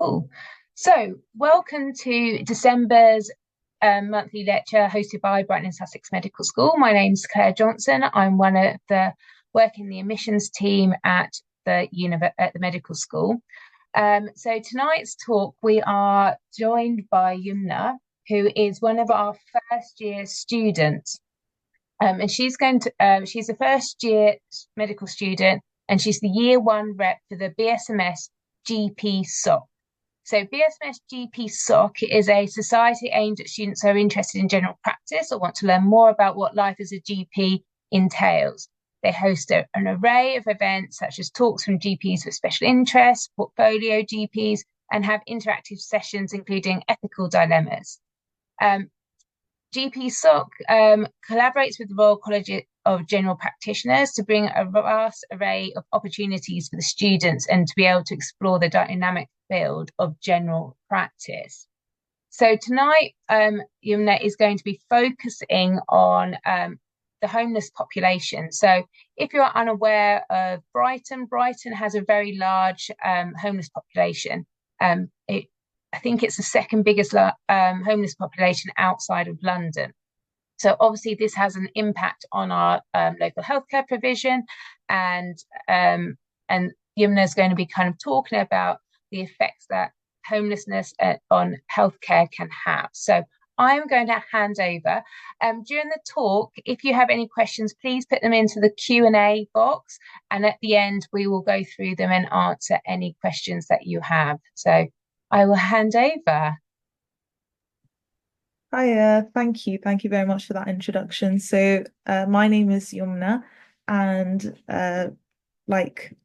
Cool. So, welcome to December's monthly lecture hosted by Brighton and Sussex Medical School. My name's Claire Johnson. I'm one of the working the admissions team at the medical school. So tonight's talk, we are joined by Yumna, who is one of our first year students. And she's she's a first year medical student, and she's the year one rep for the BSMS GPSoc. So BSMS GPSoc is a society aimed at students who are interested in general practice or want to learn more about what life as a GP entails. They host an array of events such as talks from GPs with special interests, portfolio GPs, and have interactive sessions including ethical dilemmas. GPSoc collaborates with the Royal College of General Practitioners to bring a vast array of opportunities for the students and to be able to explore the dynamic field of general practice. So tonight, Yumna is going to be focusing on the homeless population. So if you're unaware of Brighton, Brighton has a very large homeless population. I think it's the second biggest homeless population outside of London. So obviously this has an impact on our local healthcare provision, and Yumna is going to be kind of talking about the effects that homelessness on healthcare can have. So I'm going to hand over. During the talk, if you have any questions, please put them into the Q&A box, and at the end we will go through them and answer any questions that you have. So I will hand over. Hi, thank you. Thank you very much for that introduction. So my name is Yumna, and like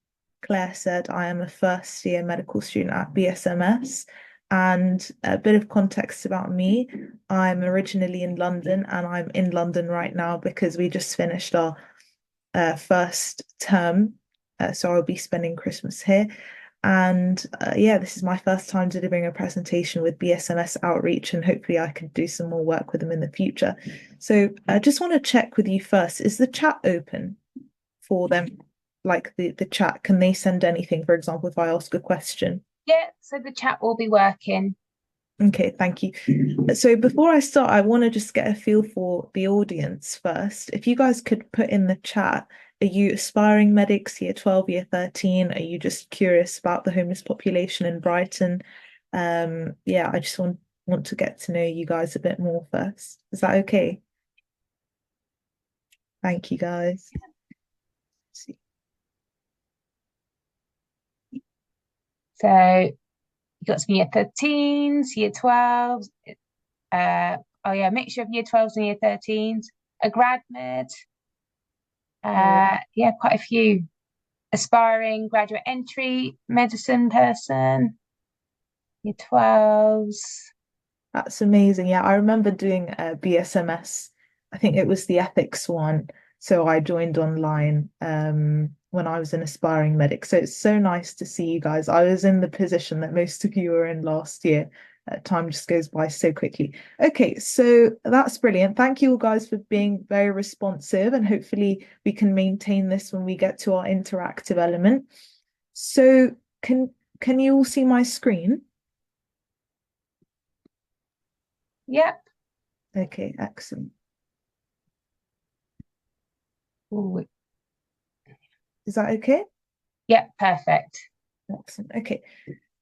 Claire said, I am a first year medical student at BSMS. And a bit of context about me, I'm originally in London, and I'm in London right now because we just finished our first term. So I'll be spending Christmas here. And yeah, this is my first time delivering a presentation with BSMS Outreach, and hopefully I could do some more work with them in the future. So I just want to check with you first, is the chat open for them? Like the chat, can they send anything, for example, if I ask a question? Yeah, so the chat will be working. Okay, thank you. So before I start, I want to just get a feel for the audience first. If you guys could put in the chat, are you aspiring medics, year 12, year 13? Are you just curious about the homeless population in Brighton? Yeah, I just want to get to know you guys a bit more first. Is that okay? Thank you, guys. Let's see. So you've got some year 13s, year 12s. Oh yeah, mixture of year 12s and year 13s. A grad med. Yeah, quite a few. Aspiring graduate entry medicine person. Year 12s. That's amazing. Yeah, I remember doing BSMS. I think it was the ethics one. So I joined online when I was an aspiring medic. So it's so nice to see you guys. I was in the position that most of you were in last year. Time just goes by so quickly. Okay, so that's brilliant. Thank you all guys for being very responsive, and hopefully we can maintain this when we get to our interactive element. So can you all see my screen? Yep. Okay, excellent. Ooh. Is that okay? Yep, perfect. Excellent. Okay.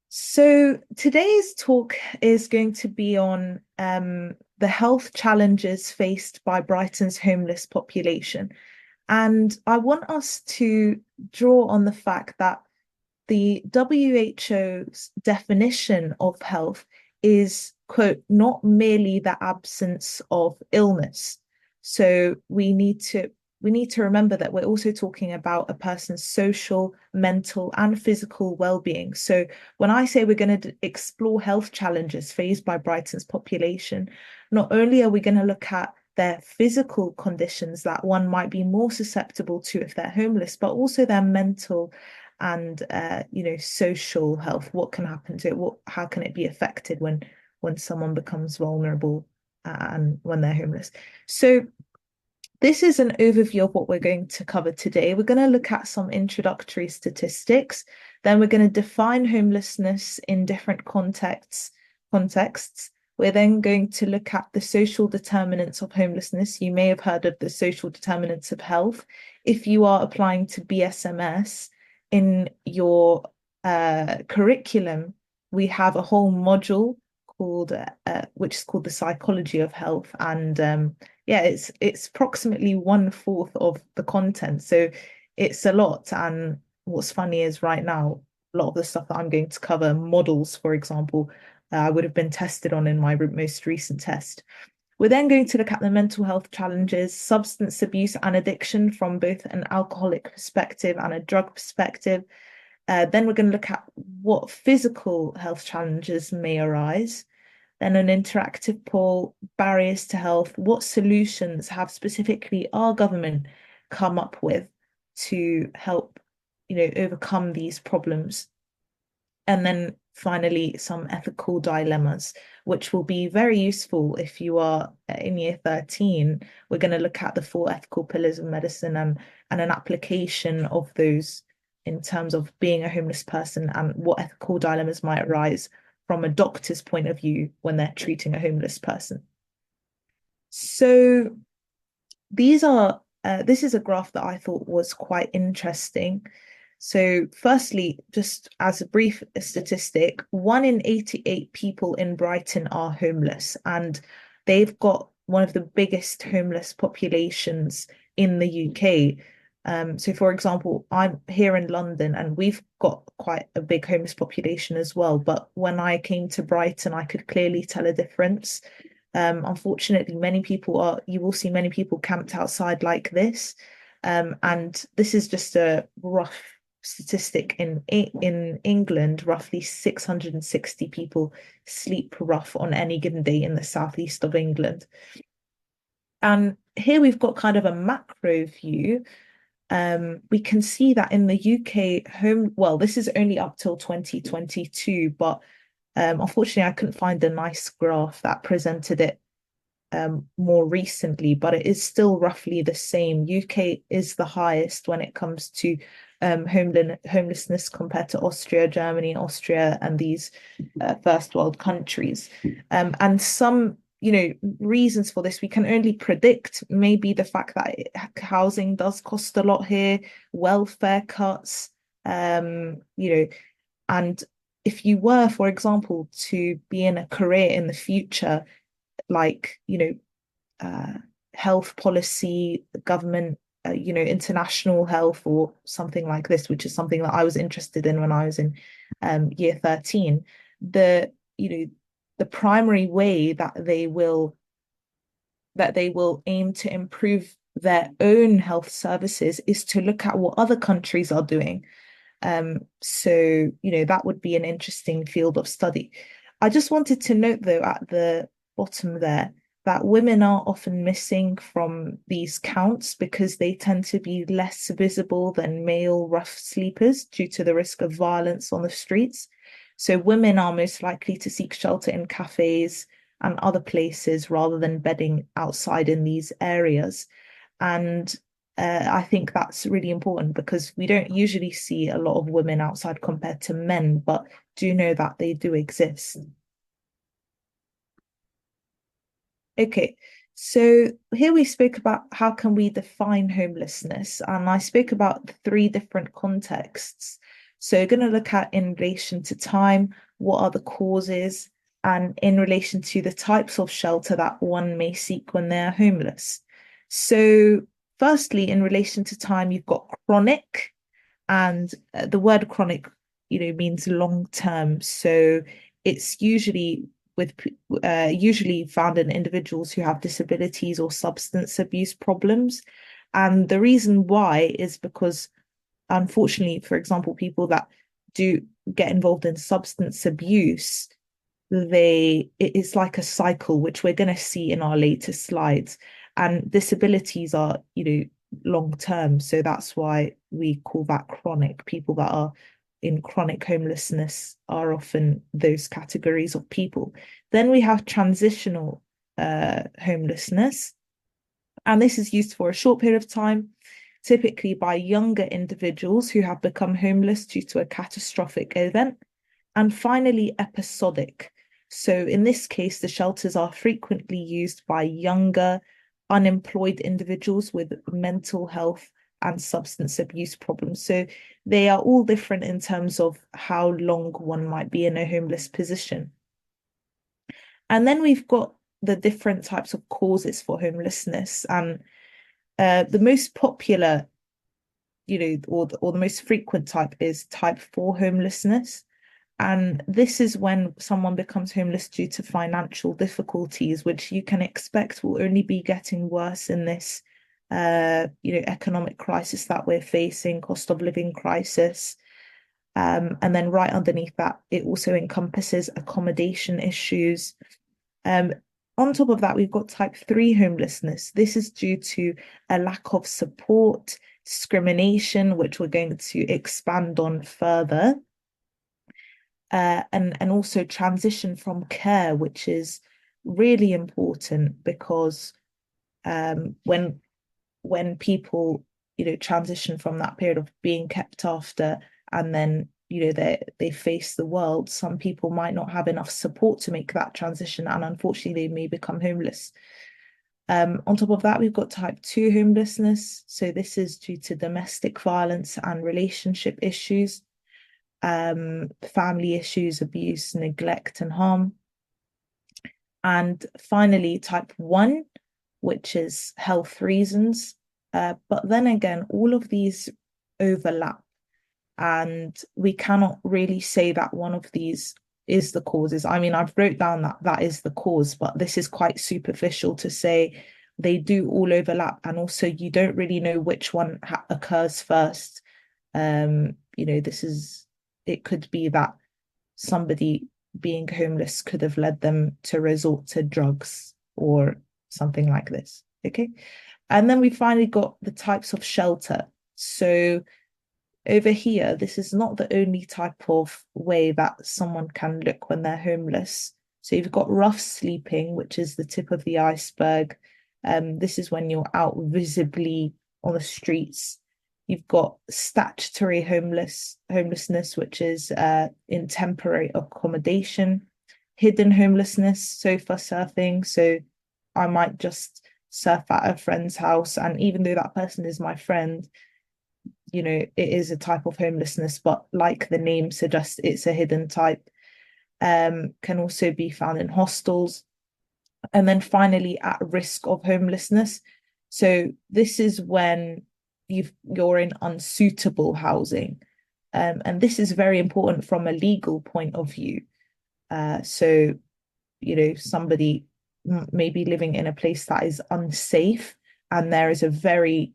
So today's talk is going to be on the health challenges faced by Brighton's homeless population. And I want us to draw on the fact that the WHO's definition of health is, quote, not merely the absence of illness. So we need to remember that we're also talking about a person's social, mental, and physical well-being. So when I say we're going to explore health challenges faced by Brighton's population, not only are we going to look at their physical conditions that one might be more susceptible to if they're homeless, but also their mental and social health. What can happen to it? How can it be affected when someone becomes vulnerable and when they're homeless? So this is an overview of what we're going to cover today. We're going to look at some introductory statistics. Then we're going to define homelessness in different contexts. We're then going to look at the social determinants of homelessness. You may have heard of the social determinants of health. If you are applying to BSMS in your curriculum, we have a whole module called which is called the psychology of health, and yeah, it's approximately 1/4 of the content, so it's a lot. And what's funny is right now a lot of the stuff that I'm going to cover, models for example, I would have been tested on in my most recent test. We're then going to look at the mental health challenges, substance abuse and addiction from both an alcoholic perspective and a drug perspective. Then we're going to look at what physical health challenges may arise. Then an interactive poll, barriers to health, what solutions have specifically our government come up with to help, overcome these problems. And then finally, some ethical dilemmas, which will be very useful if you are in year 13. We're going to look at the 4 ethical pillars of medicine and an application of those in terms of being a homeless person and what ethical dilemmas might arise from a doctor's point of view when they're treating a homeless person. So this is a graph that I thought was quite interesting. So firstly, just as a brief statistic, 1 in 88 people in Brighton are homeless, and they've got one of the biggest homeless populations in the UK. So for example, I'm here in London and we've got quite a big homeless population as well. But when I came to Brighton, I could clearly tell a difference. Unfortunately, you will see many people camped outside like this. And this is just a rough statistic. In England, roughly 660 people sleep rough on any given day in the southeast of England. And here we've got kind of a macro view. We can see that in the UK this is only up till 2022, but unfortunately I couldn't find a nice graph that presented it more recently, but it is still roughly the same. UK is the highest when it comes to homelessness compared to Austria, and these first world countries. And some reasons for this we can only predict. Maybe the fact that housing does cost a lot here, welfare cuts, and if you were, for example, to be in a career in the future, like health policy, government, international health or something like this, which is something that I was interested in when I was in year 13, the primary way that they will aim to improve their own health services is to look at what other countries are doing. So that would be an interesting field of study. I just wanted to note though at the bottom there that women are often missing from these counts because they tend to be less visible than male rough sleepers due to the risk of violence on the streets. So women are most likely to seek shelter in cafes and other places rather than bedding outside in these areas. And I think that's really important because we don't usually see a lot of women outside compared to men, but do know that they do exist. Okay, so here we spoke about how can we define homelessness, and I spoke about 3 different contexts. So we're going to look at in relation to time, what are the causes, and in relation to the types of shelter that one may seek when they're homeless. So firstly, in relation to time, you've got chronic, and the word chronic, means long term. So it's usually found in individuals who have disabilities or substance abuse problems. And the reason why is because, unfortunately, for example, people that do get involved in substance abuse, it is like a cycle, which we're going to see in our later slides. And disabilities are, long term. So that's why we call that chronic. People that are in chronic homelessness are often those categories of people. Then we have transitional homelessness, and this is used for a short period of time. typically by younger individuals who have become homeless due to a catastrophic event. And finally, episodic. So in this case, the shelters are frequently used by younger, unemployed individuals with mental health and substance abuse problems. So they are all different in terms of how long one might be in a homeless position. And then we've got the different types of causes for homelessness. And the most popular, or the most frequent type is type 4 homelessness. And this is when someone becomes homeless due to financial difficulties, which you can expect will only be getting worse in this, economic crisis that we're facing, cost of living crisis. And then right underneath that, it also encompasses accommodation issues. On top of that, we've got type 3 homelessness. This is due to a lack of support, discrimination, which we're going to expand on further. And also transition from care, which is really important because when people transition from that period of being kept after and then they face the world, some people might not have enough support to make that transition, and unfortunately they may become homeless. On top of that, we've got type 2 homelessness. So this is due to domestic violence and relationship issues, family issues, abuse, neglect, and harm. And finally, type 1, which is health reasons. But then again, all of these overlap, and we cannot really say that one of these is the causes. I mean, I've wrote down that that is the cause, but this is quite superficial to say they do all overlap. And also you don't really know which one occurs first. It could be that somebody being homeless could have led them to resort to drugs or something like this. Okay. And then we finally got the types of shelter. So over here, this is not the only type of way that someone can look when they're homeless. So you've got rough sleeping, which is the tip of the iceberg. This is when you're out visibly on the streets. You've got statutory homelessness, which is in temporary accommodation. Hidden homelessness, sofa surfing. So I might just surf at a friend's house, and even though that person is my friend, it is a type of homelessness, but like the name suggests, it's a hidden type. Can also be found in hostels. And then finally, at risk of homelessness. So this is when you're in unsuitable housing. And this is very important from a legal point of view. So, somebody may be living in a place that is unsafe, and there is a very,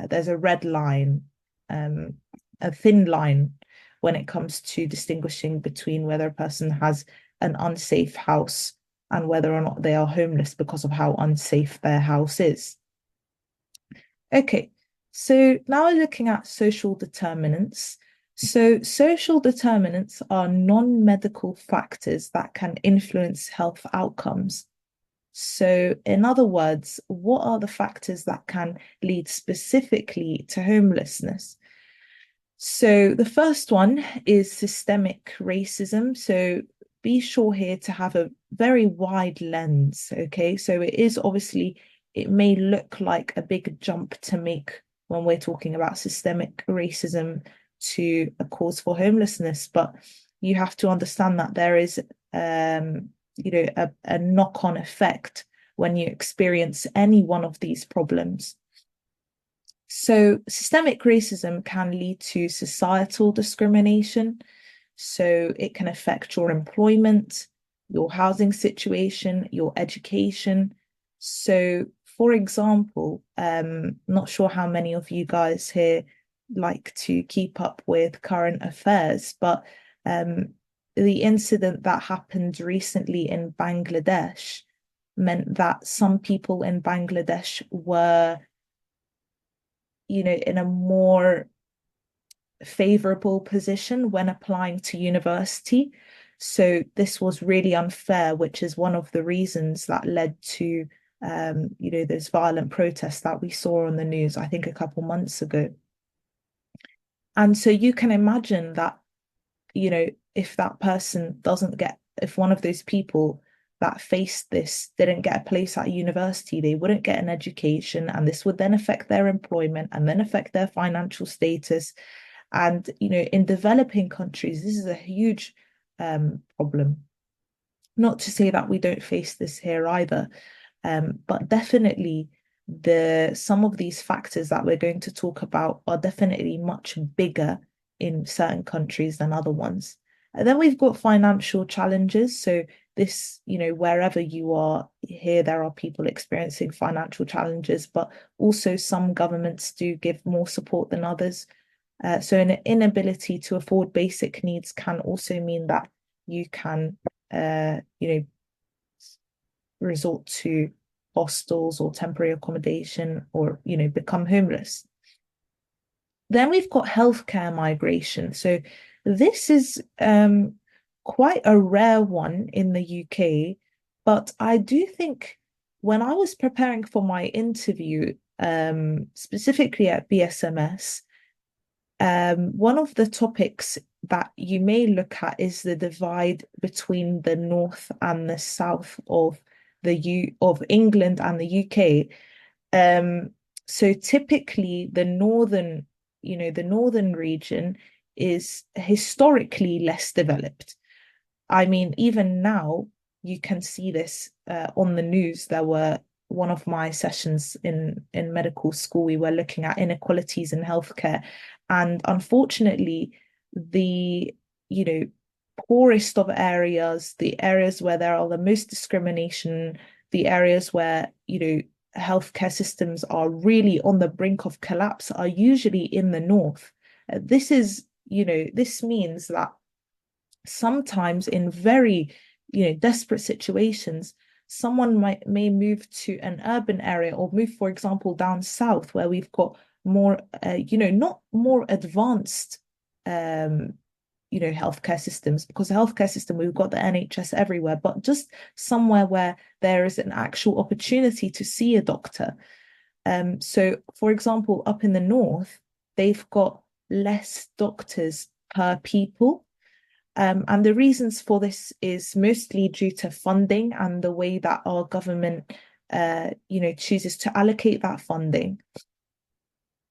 there's a red line, a thin line when it comes to distinguishing between whether a person has an unsafe house and whether or not they are homeless because of how unsafe their house is. Okay, so now we're looking at social determinants. So social determinants are non-medical factors that can influence health outcomes. So in other words, what are the factors that can lead specifically to homelessness? So the first one is systemic racism. So be sure here to have a very wide lens, okay? So it may look like a big jump to make when we're talking about systemic racism to a cause for homelessness, but you have to understand that there is a knock-on effect when you experience any one of these problems. So systemic racism can lead to societal discrimination. So it can affect your employment, your housing situation, your education. So for example, not sure how many of you guys here like to keep up with current affairs, but the incident that happened recently in Bangladesh meant that some people in Bangladesh were, in a more favorable position when applying to university. So this was really unfair, which is one of the reasons that led to those violent protests that we saw on the news, I think a couple months ago. And so you can imagine that, if that person doesn't get, if one of those people that faced this didn't get a place at university, they wouldn't get an education, and this would then affect their employment and then affect their financial status. And, in developing countries, this is a huge problem. Not to say that we don't face this here either, but definitely some of these factors that we're going to talk about are definitely much bigger in certain countries than other ones. And then we've got financial challenges. So this, wherever you are here, there are people experiencing financial challenges, but also some governments do give more support than others. So an inability to afford basic needs can also mean that you can, resort to hostels or temporary accommodation, or, become homeless. Then we've got healthcare migration. So this is quite a rare one in the UK, but I do think when I was preparing for my interview, specifically at BSMS, one of the topics that you may look at is the divide between the north and the south of of England and the UK. So typically the northern region is historically less developed. I mean, even now you can see this on the news. There were one of my sessions in medical school, we were looking at inequalities in healthcare. And unfortunately, the, poorest of areas, the areas where there are the most discrimination, the areas where, healthcare systems are really on the brink of collapse are usually in the north. This means that sometimes in very, desperate situations, someone may move to an urban area or move, for example, down south where we've got more, not more advanced, healthcare systems, because the healthcare system, we've got the NHS everywhere, but just somewhere where there is an actual opportunity to see a doctor. So, for example, up in the north, they've got less doctors per people. And the reasons for this is mostly due to funding and the way that our government, chooses to allocate that funding.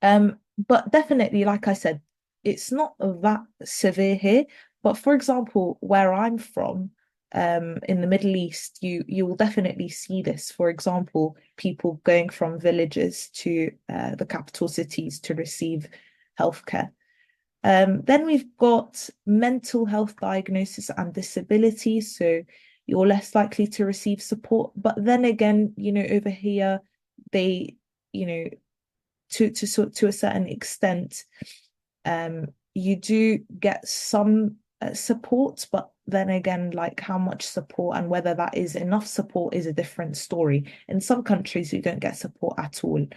But definitely, like I said, it's not that severe here. But for example, where I'm from, in the Middle East, you will definitely see this. For example, people going from villages to the capital cities to receive healthcare. Then we've got mental health diagnosis and disability. So you're less likely to receive support. But then again, over here, they, to a certain extent, you do get some support, but then again, like how much support and whether that is enough support is a different story. In some countries, you don't get support at all.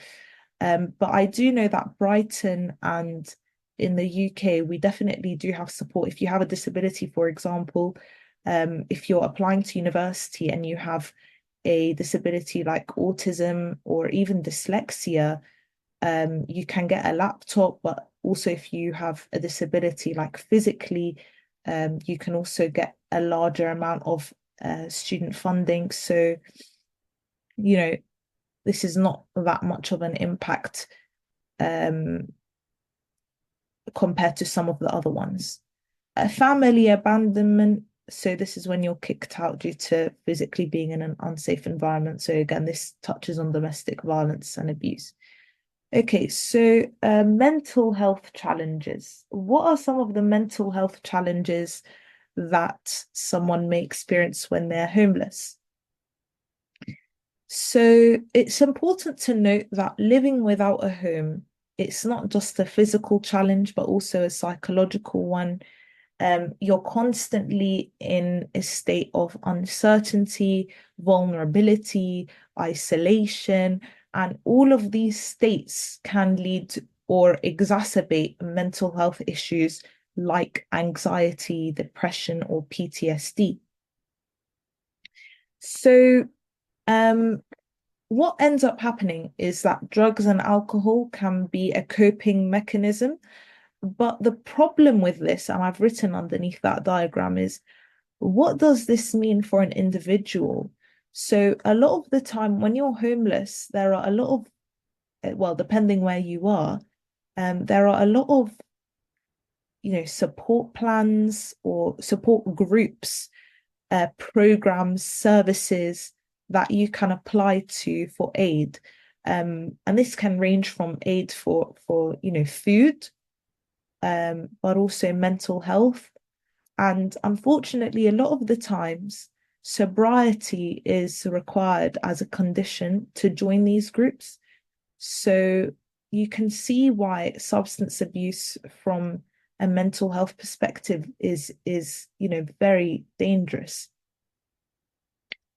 But I do know that Brighton and in the UK, we definitely do have support. If you have a disability, for example, if you're applying to university and you have a disability like autism or even dyslexia, you can get a laptop, but also if you have a disability like physically, you can also get a larger amount of student funding. So, this is not that much of an impact compared to some of the other ones. Family abandonment. So this is when you're kicked out due to physically being in an unsafe environment. So again, this touches on domestic violence and abuse. Okay, so mental health challenges. What are some of the mental health challenges that someone may experience when they're homeless? So it's important to note that living without a home, it's not just a physical challenge, but also a psychological one. You're constantly in a state of uncertainty, vulnerability, isolation, and all of these states can lead or exacerbate mental health issues like anxiety, depression, or PTSD. So, what ends up happening is that drugs and alcohol can be a coping mechanism. But the problem with this, and I've written underneath that diagram, is what does this mean for an individual? So a lot of the time when you're homeless, there are a lot of, well, depending where you are, there are a lot of, support plans or support groups, programs, services that you can apply to for aid. And this can range from aid for food, but also mental health. And unfortunately, a lot of the times, sobriety is required as a condition to join these groups. So you can see why substance abuse from a mental health perspective is very dangerous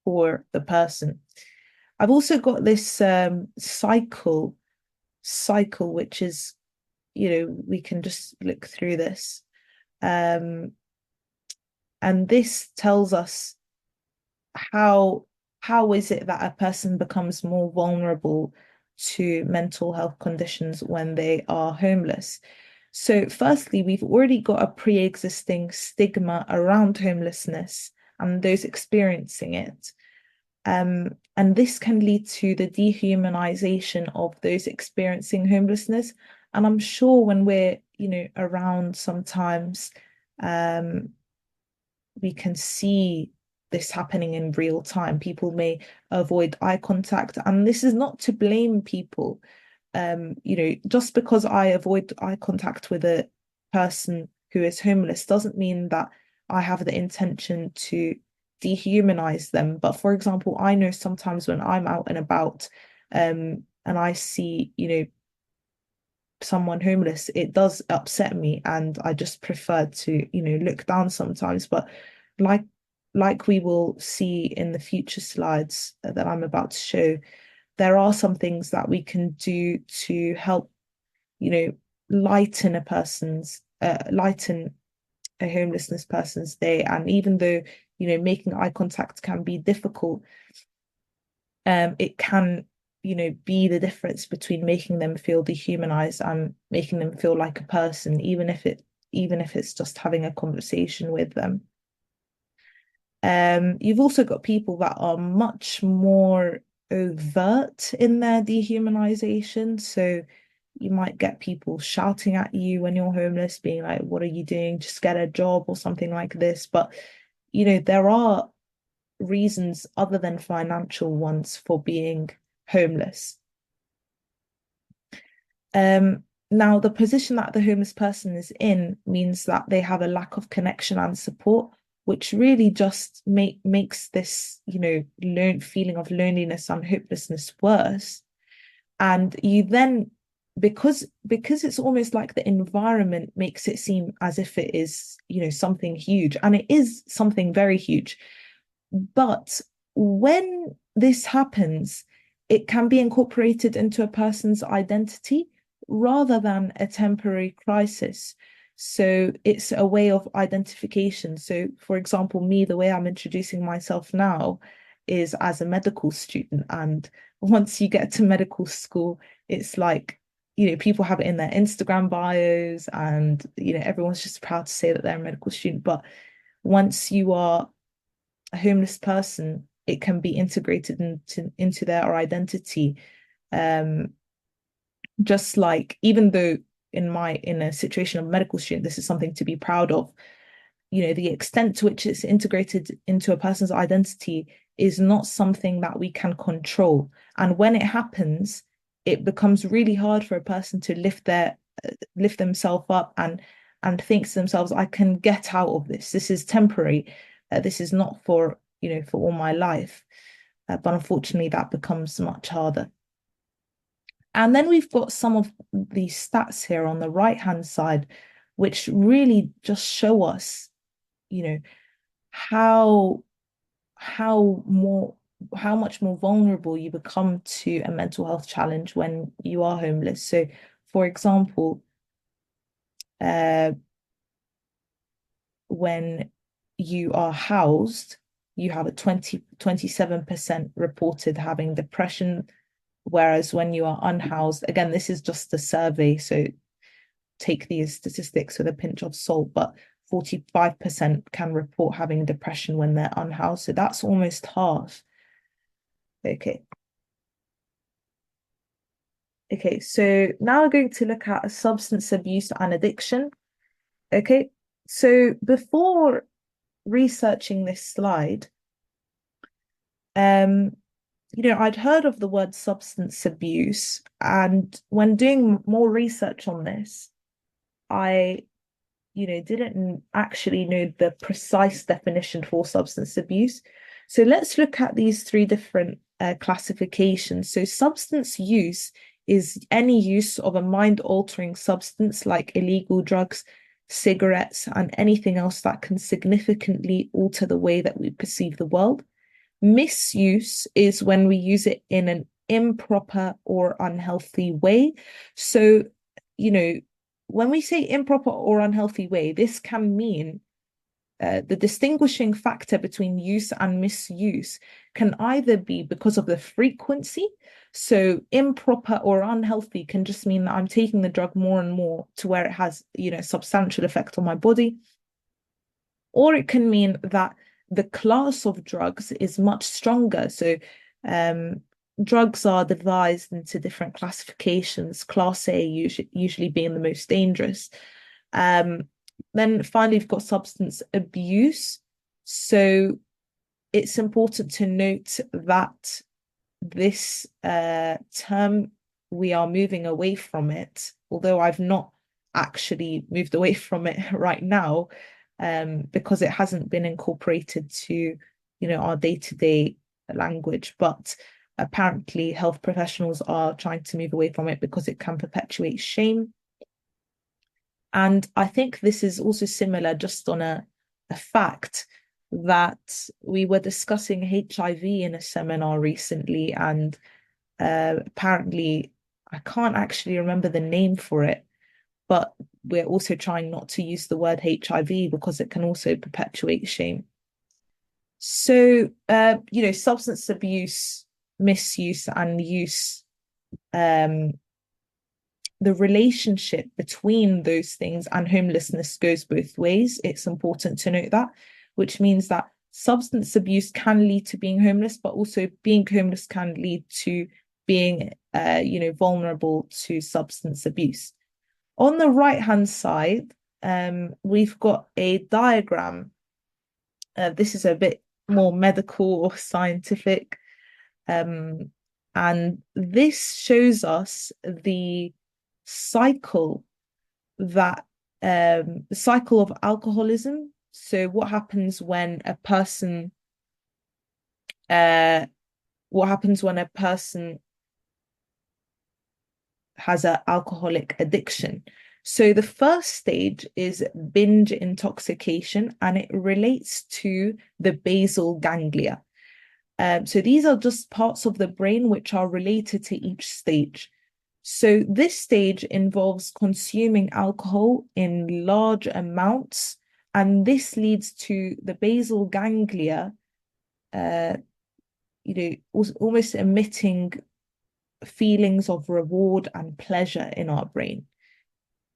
for the person. I've also got this cycle, which is, we can just look through this. And this tells us how how is it that a person becomes more vulnerable to mental health conditions when they are homeless. So firstly, we've already got a pre-existing stigma around homelessness and those experiencing it. And this can lead to the dehumanization of those experiencing homelessness. And I'm sure when we're, around sometimes, we can see this happening in real time. People may avoid eye contact, and this is not to blame people. Just because I avoid eye contact with a person who is homeless doesn't mean that I have the intention to dehumanize them. But for example, I know sometimes when I'm out and about, and I see, someone homeless, it does upset me, and I just prefer to, look down sometimes. But like like we will see in the future slides that I'm about to show, there are some things that we can do to help, you know, lighten a homelessness person's day. And even though, making eye contact can be difficult, it can, be the difference between making them feel dehumanized and making them feel like a person, even if it's just having a conversation with them. You've also got people that are much more overt in their dehumanization. So you might get people shouting at you when you're homeless, being like, "What are you doing? Just get a job," or something like this. But, there are reasons other than financial ones for being homeless. Now, the position that the homeless person is in means that they have a lack of connection and support, which really just makes this, feeling of loneliness and hopelessness worse. And you then, because it's almost like the environment makes it seem as if it is, something huge, and it is something very huge. But when this happens, it can be incorporated into a person's identity rather than a temporary crisis. So it's a way of identification. So, for example, me, the way I'm introducing myself now is as a medical student. And once you get to medical school, it's like, people have it in their Instagram bios, and, everyone's just proud to say that they're a medical student. But once you are a homeless person, it can be integrated into their identity. Just like, even though in a situation of medical student, this is something to be proud of, the extent to which it's integrated into a person's identity is not something that we can control. And when it happens, it becomes really hard for a person to lift themselves up and think to themselves, I can get out of this. This is temporary. This is not for, for all my life. But unfortunately, that becomes much harder. And then we've got some of these stats here on the right-hand side, which really just show us, how how more how much more vulnerable you become to a mental health challenge when you are homeless. So, for example, when you are housed, you have a 27% reported having depression. Whereas when you are unhoused, again, this is just a survey, so take these statistics with a pinch of salt, but 45% can report having depression when they're unhoused. So that's almost half. Okay. Okay, so now we're going to look at substance abuse and addiction. Okay, so before researching this slide, I'd heard of the word substance abuse, and when doing more research on this, I, didn't actually know the precise definition for substance abuse. So let's look at these three different classifications. So substance use is any use of a mind-altering substance like illegal drugs, cigarettes, and anything else that can significantly alter the way that we perceive the world. Misuse is when we use it in an improper or unhealthy way. So, when we say improper or unhealthy way, this can mean the distinguishing factor between use and misuse can either be because of the frequency. So improper or unhealthy can just mean that I'm taking the drug more and more to where it has, substantial effect on my body. Or it can mean that the class of drugs is much stronger. So drugs are divided into different classifications, class A usually being the most dangerous. Then finally, you've got substance abuse. So it's important to note that this term, we are moving away from it, although I've not actually moved away from it right now, because it hasn't been incorporated to, our day-to-day language. But apparently health professionals are trying to move away from it because it can perpetuate shame. And I think this is also similar, just on a fact, that we were discussing HIV in a seminar recently, and apparently I can't actually remember the name for it, but we're also trying not to use the word HIV because it can also perpetuate shame. So, substance abuse, misuse, and use, the relationship between those things and homelessness goes both ways. It's important to note that, which means that substance abuse can lead to being homeless, but also being homeless can lead to being, vulnerable to substance abuse. On the right-hand side, we've got a diagram. This is a bit more medical or scientific. And this shows us the cycle the cycle of alcoholism. So what happens when a person has an alcoholic addiction. So the first stage is binge intoxication, and it relates to the basal ganglia. So these are just parts of the brain which are related to each stage. So this stage involves consuming alcohol in large amounts, and this leads to the basal ganglia, almost emitting feelings of reward and pleasure in our brain.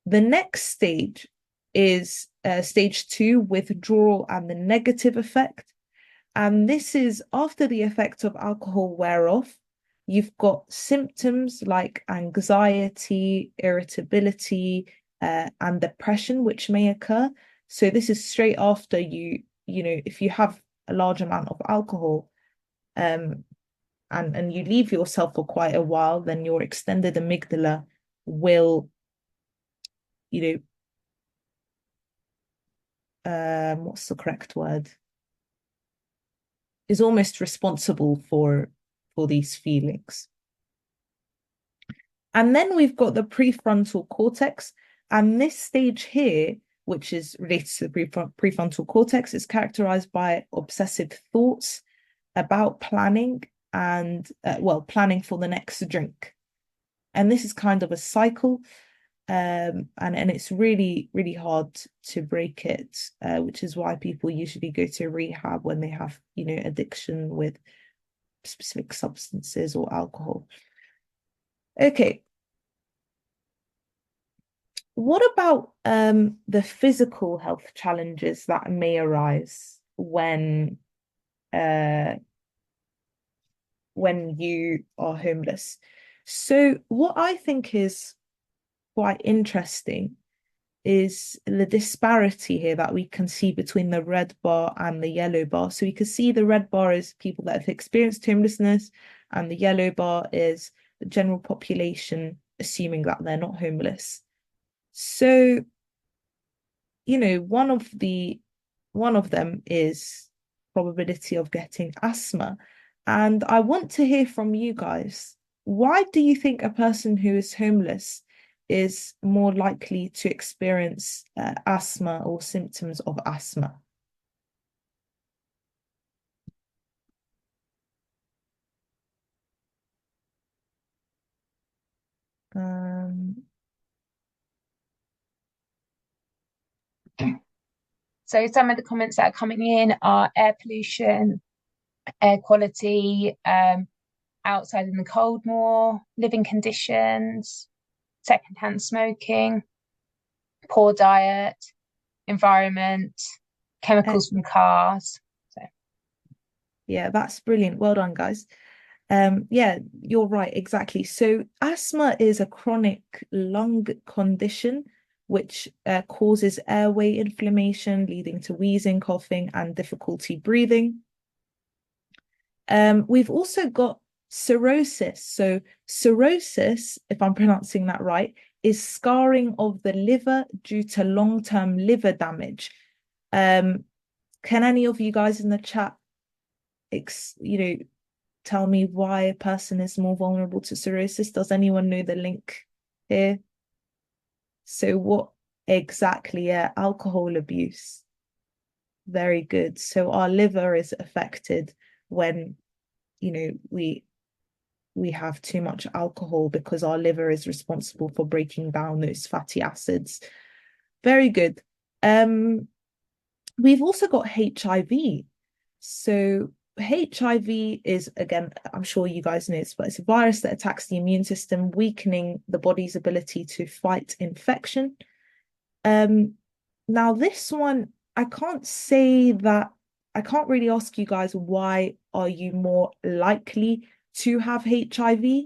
The next stage is stage 2, withdrawal and the negative effect. And this is after the effect of alcohol wear off. You've got symptoms like anxiety, irritability, and depression, which may occur. So this is straight after if you have a large amount of alcohol, and you leave yourself for quite a while, then your extended amygdala will, what's the correct word? Is almost responsible for these feelings. And then we've got the prefrontal cortex, and this stage here, which is related to the prefrontal cortex, is characterized by obsessive thoughts about planning and planning for the next drink. And this is kind of a cycle. And it's really, really hard to break it, which is why people usually go to rehab when they have, addiction with specific substances or alcohol. Okay. What about the physical health challenges that may arise uh, when you are homeless? So what I think is quite interesting is the disparity here that we can see between the red bar and the yellow bar. So we can see the red bar is people that have experienced homelessness, and the yellow bar is the general population, assuming that they're not homeless. So, one of them is probability of getting asthma. And I want to hear from you guys. Why do you think a person who is homeless is more likely to experience asthma or symptoms of asthma? Um, So some of the comments that are coming in are air pollution, air quality, outside in the cold more, living conditions, secondhand smoking, poor diet, environment, chemicals from cars. So yeah, that's brilliant. Well done, guys. Yeah, you're right, exactly. So asthma is a chronic lung condition which causes airway inflammation, leading to wheezing, coughing, and difficulty breathing. We've also got cirrhosis. So cirrhosis, if I'm pronouncing that right, is scarring of the liver due to long-term liver damage. Can any of you guys in the chat, tell me why a person is more vulnerable to cirrhosis? Does anyone know the link here? So what exactly? Yeah, alcohol abuse. Very good. So our liver is affected when, we have too much alcohol because our liver is responsible for breaking down those fatty acids. Very good. We've also got HIV. So HIV is, again, I'm sure you guys know this, but it's a virus that attacks the immune system, weakening the body's ability to fight infection. Now this one, I can't say that, I can't really ask you guys why are you more likely to have HIV,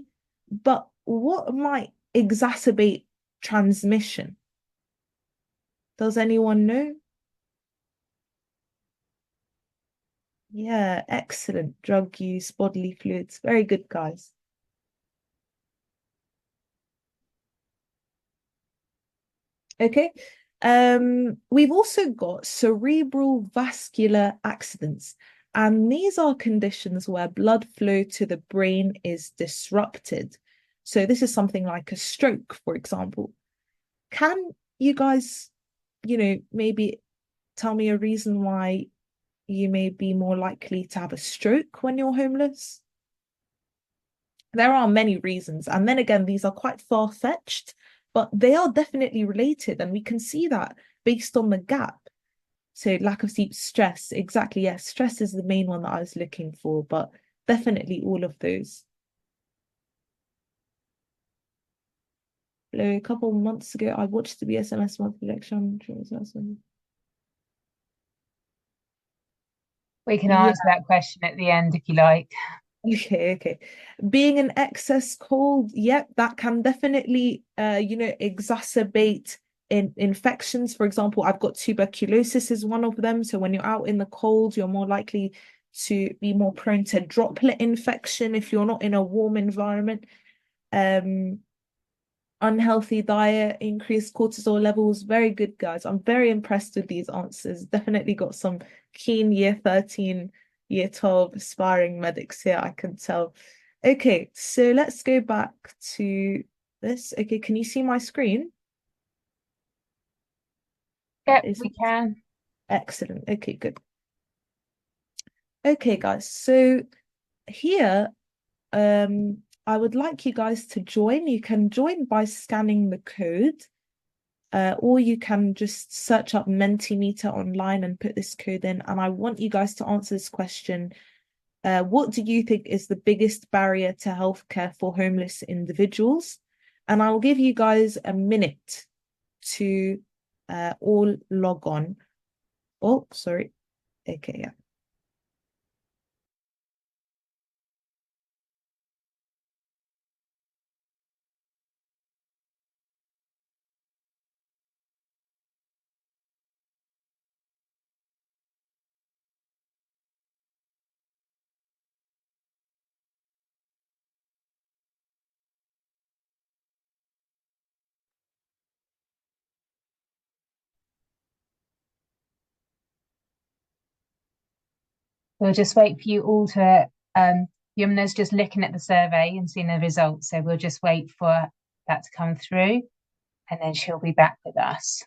but what might exacerbate transmission? Does anyone know? Yeah, excellent. Drug use, bodily fluids. Very good, guys. Okay. We've also got cerebral vascular accidents, and these are conditions where blood flow to the brain is disrupted. So this is something like a stroke, for example. Can you guys, maybe tell me a reason why you may be more likely to have a stroke when you're homeless? There are many reasons. And then again, these are quite far-fetched, but they are definitely related. And we can see that based on the gap. So lack of sleep, stress, exactly. Yes, stress is the main one that I was looking for, but definitely all of those. A couple of months ago, I watched the BSMS monthly lecture. we can Yeah. answer that question at the end if you like. Okay. Being an excess cold, yep, that can definitely exacerbate infections. For example, I've got tuberculosis is one of them. So when you're out in the cold, you're more likely to be more prone to droplet infection if you're not in a warm environment. Unhealthy diet, increased cortisol levels. Very good, guys. I'm very impressed with these answers. Definitely got some keen year 13, year 12 aspiring medics here, I can tell. Okay, so let's go back to this. Okay, can you see my screen? Yep, we can. Excellent. Okay, good. Okay, guys. So here, I would like you guys to join. You can join by scanning the code. or you can just search up Mentimeter online and put this code in. And I want you guys to answer this question. What do you think is the biggest barrier to healthcare for homeless individuals? And I will give you guys a minute to all log on. Oh, sorry. Okay, yeah. We'll just wait for you all to, Yumna's just looking at the survey and seeing the results. So we'll just wait for that to come through and then she'll be back with us.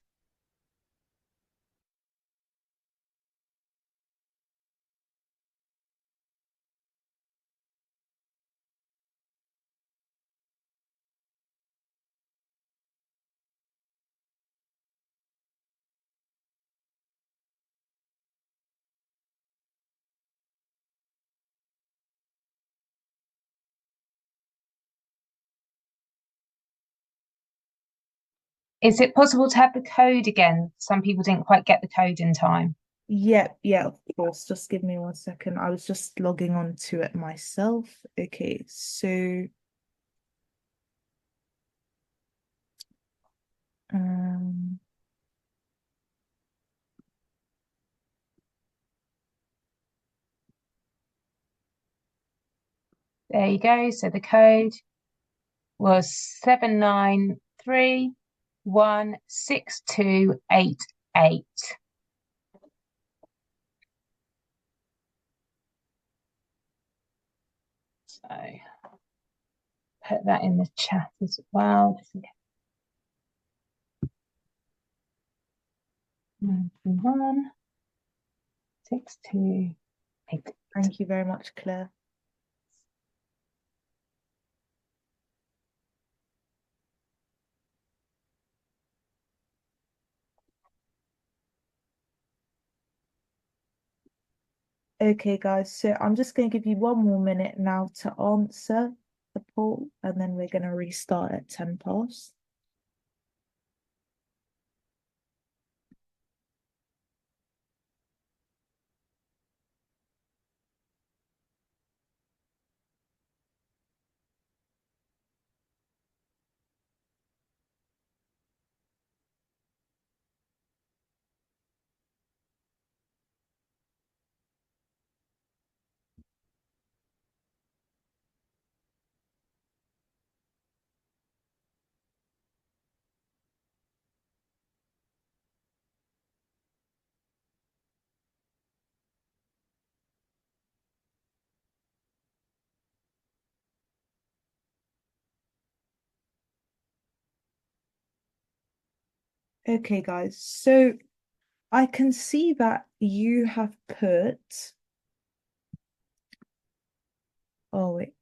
Is it possible to have the code again? Some people didn't quite get the code in time. Yeah, of course. Just give me 1 second. I was just logging on to it myself. Okay, so um There you go. So the code was 7931628. So put that in the chat as well. 9316288. thank you very much, Claire. Okay, guys, so I'm just going to give you 1 more minute now to answer the poll, and then we're going to restart at 10 past. Okay, guys, so I can see that you have put, oh wait,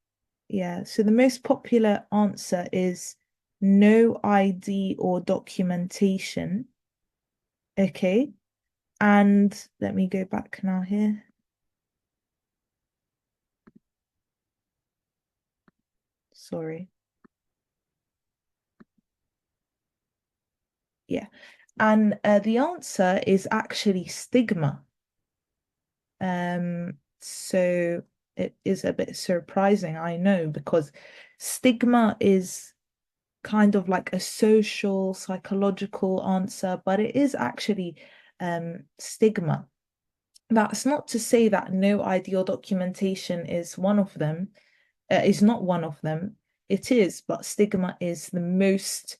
yeah, so the most popular answer is no ID or documentation. Okay, and let me go back now here. Sorry. Yeah, and the answer is actually stigma. So it is a bit surprising, I know, because stigma is kind of like a social, psychological answer, but it is actually stigma. That's not to say that no ideal documentation is one of them, is not one of them. It is, but stigma is the most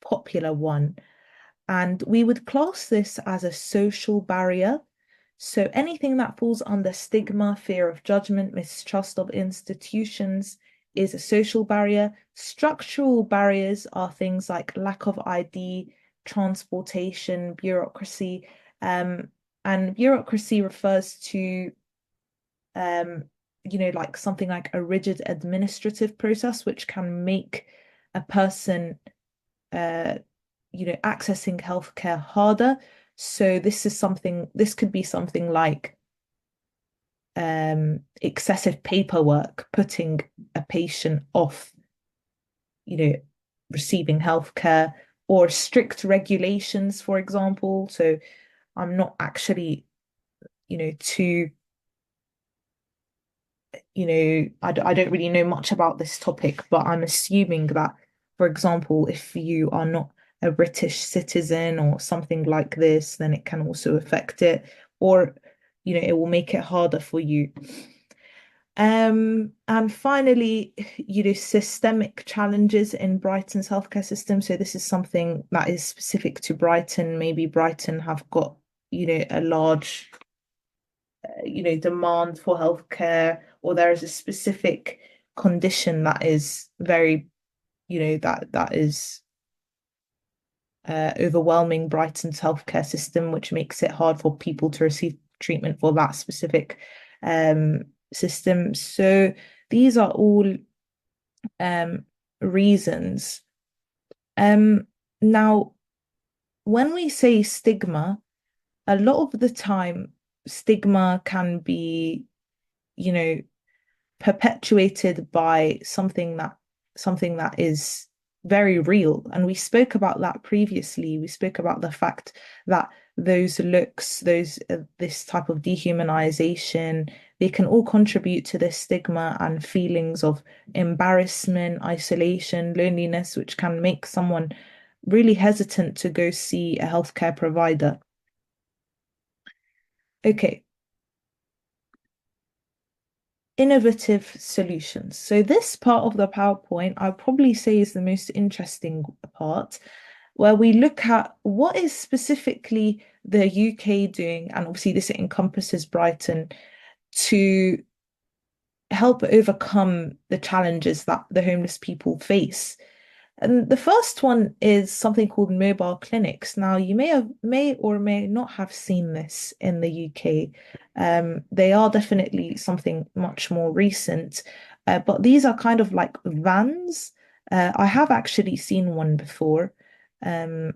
popular one. And we would class this as a social barrier. So anything that falls under stigma, fear of judgment, mistrust of institutions is a social barrier. Structural barriers are things like lack of ID, transportation, bureaucracy. And bureaucracy refers to like something like a rigid administrative process, which can make a person accessing healthcare harder. So this could be something like excessive paperwork, putting a patient off, you know, receiving healthcare, or strict regulations, for example. So I'm not actually, too, I don't really know much about this topic, but I'm assuming that, for example, if you are not a British citizen or something like this, then it can also affect it, or, it will make it harder for you. And finally, systemic challenges in Brighton's healthcare system. So this is something that is specific to Brighton. Maybe Brighton have got, a large, demand for healthcare, or there is a specific condition that is very, that is overwhelming Brighton's healthcare system, which makes it hard for people to receive treatment for that specific system. So these are all reasons. Now, when we say stigma, a lot of the time, stigma can be, you know, perpetuated by something that is very real. And we spoke about that previously. We spoke about the fact that those looks, this type of dehumanization, they can all contribute to this stigma and feelings of embarrassment, isolation, loneliness, which can make someone really hesitant to go see a healthcare provider. Okay, innovative solutions. So this part of the PowerPoint, I'd probably say is the most interesting part, where we look at what is specifically the UK doing, and obviously this encompasses Brighton, to help overcome the challenges that the homeless people face. And the first one is something called mobile clinics. Now, you may or may not have seen this in the UK. They are definitely something much more recent, but these are kind of like vans. I have actually seen one before, um,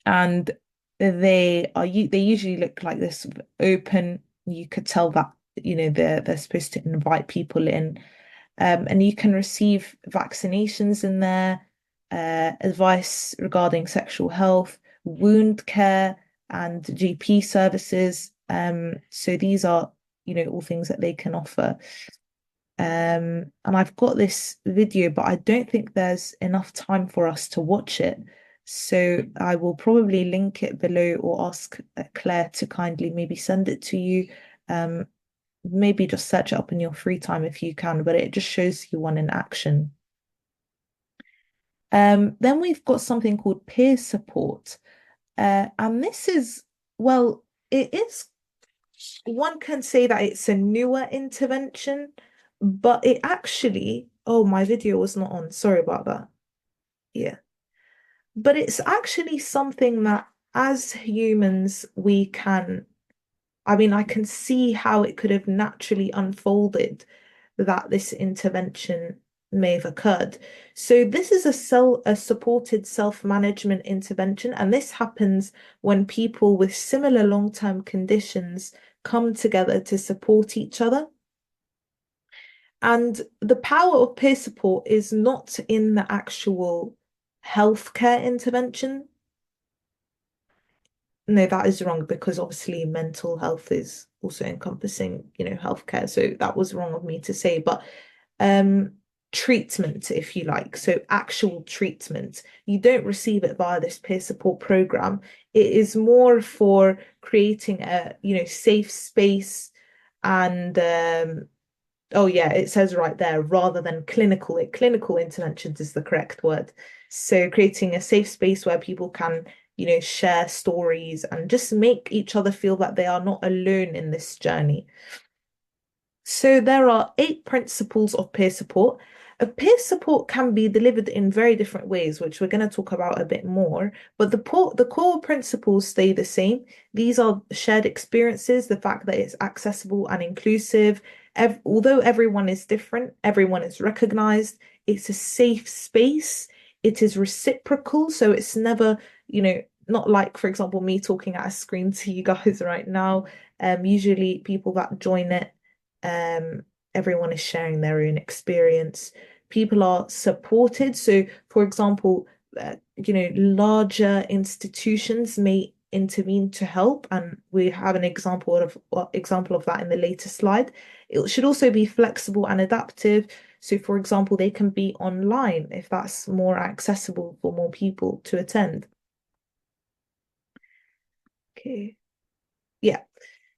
and they usually look like this, open. You could tell that they're supposed to invite people in, and you can receive vaccinations in there, advice regarding sexual health, wound care, and GP services. So these are, all things that they can offer. And I've got this video, but I don't think there's enough time for us to watch it. So I will probably link it below, or ask Claire to kindly maybe send it to you. Maybe just search it up in your free time if you can, but it just shows you one in action. Then we've got something called peer support. And this is, well, it is, one can say that it's a newer intervention, but it actually, oh, my video was not on. Sorry about that. Yeah. But it's actually something that as humans, I can see how it could have naturally unfolded, that this intervention may have occurred. So this is a supported self-management intervention, and this happens when people with similar long-term conditions come together to support each other. And the power of peer support is not in the actual healthcare intervention. No, that is wrong, because obviously mental health is also encompassing, healthcare. So that was wrong of me to say, but treatment, if you like. So actual treatment, you don't receive it via this peer support program. It is more for creating a, safe space, and oh yeah, it says right there, rather than clinical interventions is the correct word. So creating a safe space where people can, share stories and just make each other feel that they are not alone in this journey. So there are 8 principles of peer support. Peer support can be delivered in very different ways, which we're going to talk about a bit more, but the core principles stay the same. These are shared experiences, the fact that it's accessible and inclusive. Although everyone is different, everyone is recognized. It's a safe space. it is reciprocal. So it's never, not like, for example, me talking at a screen to you guys right now. Usually people that join it, um, everyone is sharing their own experience. People are supported. So, for example, larger institutions may intervene to help, and we have an example of that in the latest slide. It should also be flexible and adaptive. So, for example, they can be online if that's more accessible for more people to attend. Okay. Yeah.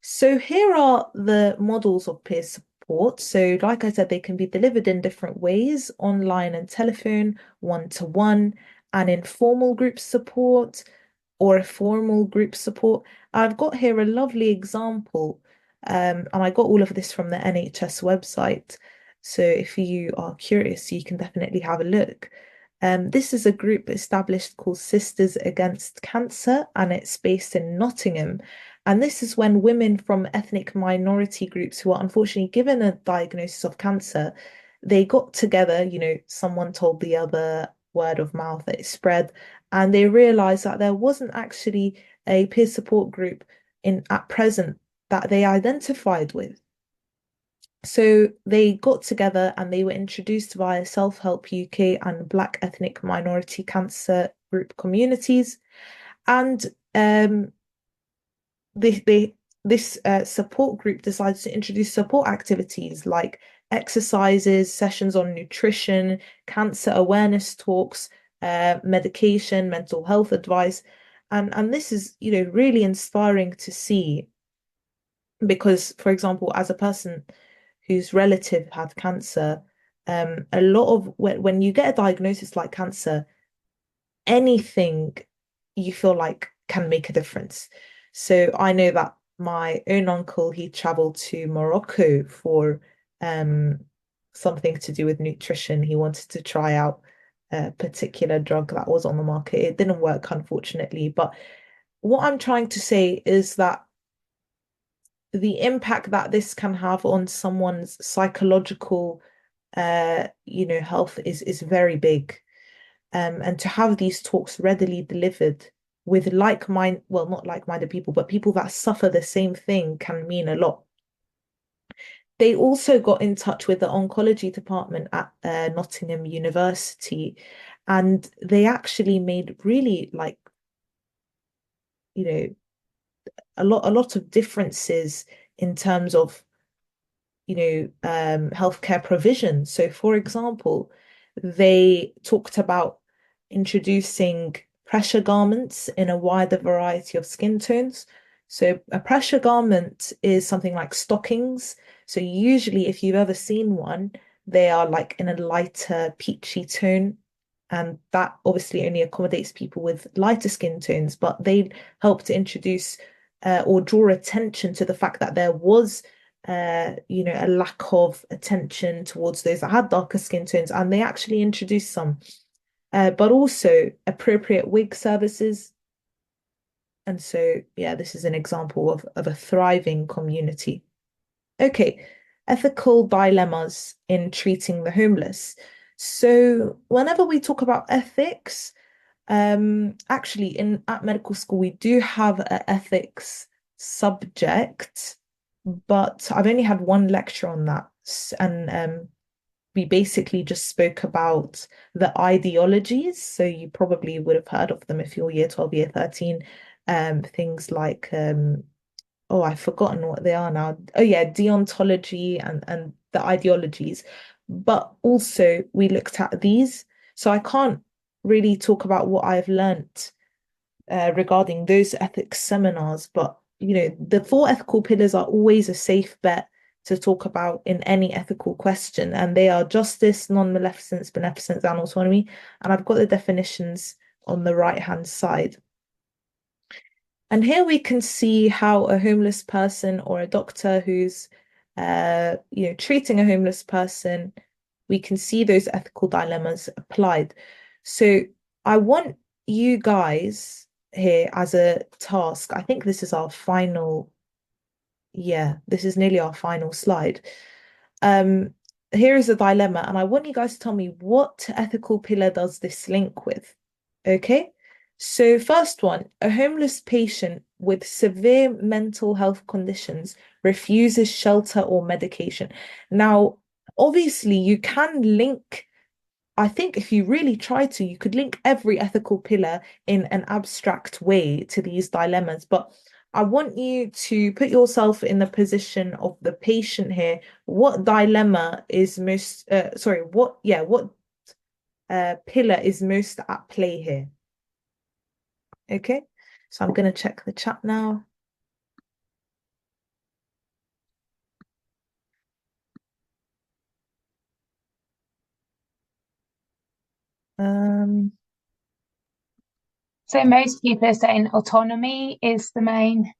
So here are the models of peer support. So, like I said, they can be delivered in different ways, online and telephone, one-to-one, and informal group support or a formal group support. I've got here a lovely example, and I got all of this from the NHS website. So if you are curious, you can definitely have a look. This is a group established called Sisters Against Cancer, and it's based in Nottingham. And this is when women from ethnic minority groups who are unfortunately given a diagnosis of cancer, they got together, someone told the other, word of mouth, that it spread, and they realized that there wasn't actually a peer support group in at present that they identified with. So they got together and they were introduced via Self-Help UK and Black ethnic minority cancer group communities. And they this support group decides to introduce support activities like exercises, sessions on nutrition, cancer awareness talks, medication, mental health advice. And this is, really inspiring to see because, for example, as a person whose relative had cancer, a lot of when you get a diagnosis like cancer, anything you feel like can make a difference. So I know that my own uncle, he traveled to Morocco for um something to do with nutrition. He wanted to try out a particular drug that was on the market. It didn't work, unfortunately. But what I'm trying to say is that the impact that this can have on someone's psychological health is very big. And to have these talks readily delivered with well, not like-minded people, but people that suffer the same thing can mean a lot. They also got in touch with the oncology department at Nottingham University, and they actually made really you know, a lot of differences in terms of healthcare provision. So, for example, they talked about introducing pressure garments in a wider variety of skin tones. So, a pressure garment is something like stockings. So, usually, if you've ever seen one, they are like in a lighter peachy tone. And that obviously only accommodates people with lighter skin tones, but they help to introduce or draw attention to the fact that there was a lack of attention towards those that had darker skin tones, and they actually introduced some, but also appropriate wig services. And so, yeah, this is an example of a thriving community. Okay, ethical dilemmas in treating the homeless. So, whenever we talk about ethics, actually in at medical school we do have an ethics subject, but I've only had one lecture on that, and we basically just spoke about the ideologies. So you probably would have heard of them if you're year 12, year 13. Things like oh, I've forgotten what they are now. Oh yeah, deontology and the ideologies. But also we looked at these. So I can't really talk about what I've learnt regarding those ethics seminars, but the four ethical pillars are always a safe bet to talk about in any ethical question, and they are justice, non-maleficence, beneficence, and autonomy. And I've got the definitions on the right-hand side. And here we can see how a homeless person or a doctor who's treating a homeless person, we can see those ethical dilemmas applied. So I want you guys here as a task. I think this is our final, yeah, this is nearly our final slide. Um, here is a dilemma, and I want you guys to tell me what ethical pillar does this link with. Okay. So, first one, a homeless patient with severe mental health conditions refuses shelter or medication. Now, obviously, you can link, I think if you really try to, you could link every ethical pillar in an abstract way to these dilemmas. But I want you to put yourself in the position of the patient here. What dilemma is most, sorry, what pillar is most at play here? Okay, so I'm going to check the chat now. Um, So most people are saying autonomy is the main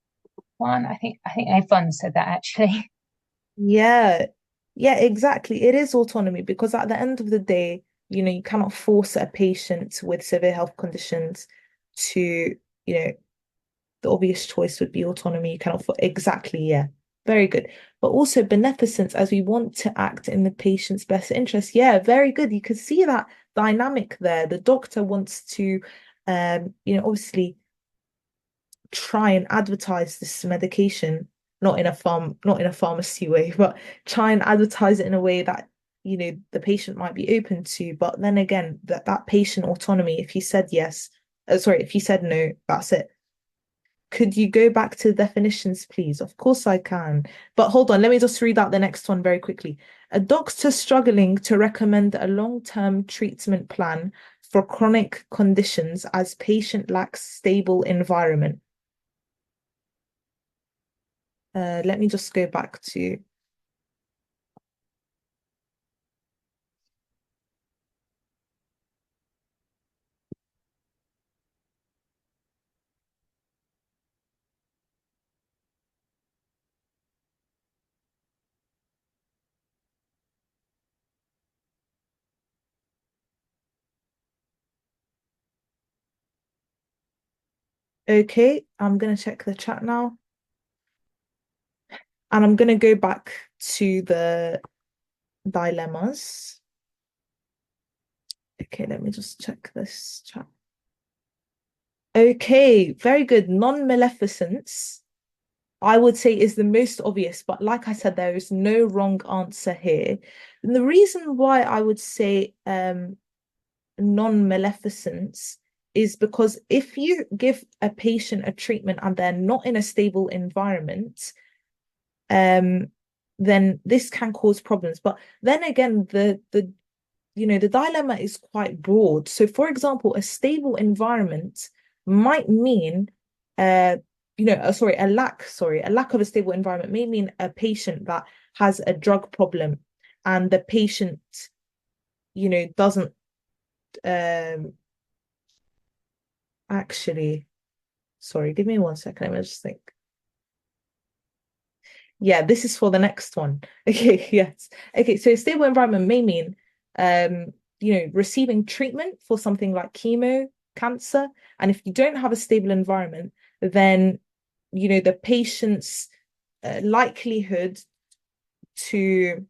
one. I think everyone said that actually. yeah, yeah, exactly. It is autonomy because at the end of the day, you cannot force a patient with severe health conditions to, you know, the obvious choice would be autonomy. You cannot for exactly, yeah. Very good. But also beneficence as we want to act in the patient's best interest. Yeah, very good. You could see that dynamic there. The doctor wants to obviously try and advertise this medication, not in a pharmacy way, but try and advertise it in a way that the patient might be open to. But then again, that patient autonomy, if he said yes, sorry, if he said no, that's it. Could you go back to the definitions, please? Of course I can. But hold on, let me just read out the next one very quickly. A doctor struggling to recommend a long-term treatment plan for chronic conditions as patient lacks stable environment. Let me just go back to. Okay, I'm gonna check the chat now. And I'm gonna go back to the dilemmas. Okay, let me just check this chat. Okay, very good. Non-maleficence, I would say, is the most obvious, but like I said, there is no wrong answer here. And the reason why I would say non-maleficence is because if you give a patient a treatment and they're not in a stable environment, um, then this can cause problems. But then again, the dilemma is quite broad. So, for example, a stable environment might mean, a lack of a stable environment may mean a patient that has a drug problem, and the patient, doesn't um actually. Sorry, give me 1 second. Let me just think. Yeah, this is for the next one. Okay, yes. Okay, so stable environment may mean receiving treatment for something like chemo, cancer. And if you don't have a stable environment, then the patient's likelihood to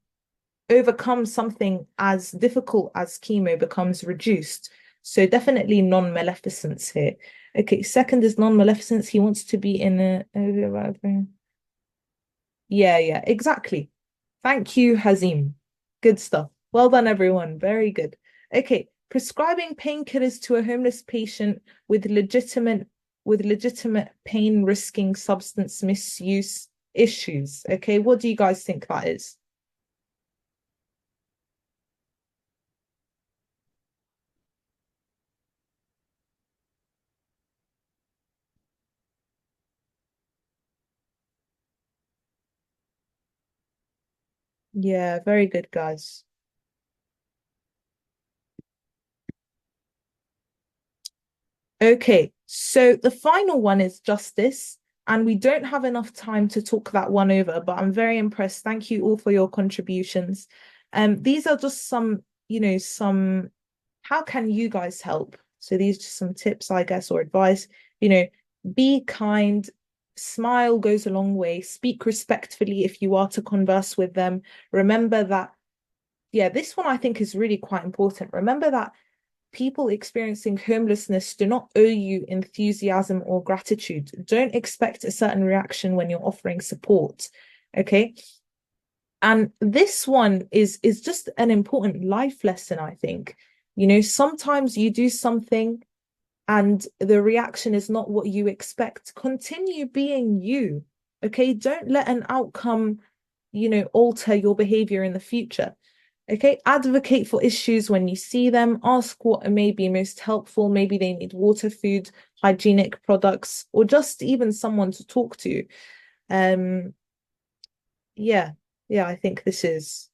overcome something as difficult as chemo becomes reduced. So definitely non-maleficence here. Okay, second is non-maleficence. He wants to be in a yeah, exactly. Thank you, Hazim. Good stuff. Well done, everyone. Very good. Okay, prescribing painkillers to a homeless patient with legitimate pain risking substance misuse issues. Okay, what do you guys think that is? Yeah, very good, guys. Okay, so the final one is justice, and we don't have enough time to talk that one over, but I'm very impressed. Thank you all for your contributions. These are just some how can you guys help? So these are just some tips, I guess, or advice. You know, be kind, smile goes a long way, speak respectfully if you are to converse with them. Remember that yeah, this one I think is really quite important. Remember that people experiencing homelessness do not owe you enthusiasm or gratitude. Don't expect a certain reaction when you're offering support. Okay. And this one is just an important life lesson, I think. You know, sometimes you do something and the reaction is not what you expect. Continue being you. Okay. Don't let an outcome, alter your behavior in the future. Okay, advocate for issues when you see them. Ask what may be most helpful. Maybe they need water, food, hygienic products, or just even someone to talk to. Um, yeah, yeah, I think this is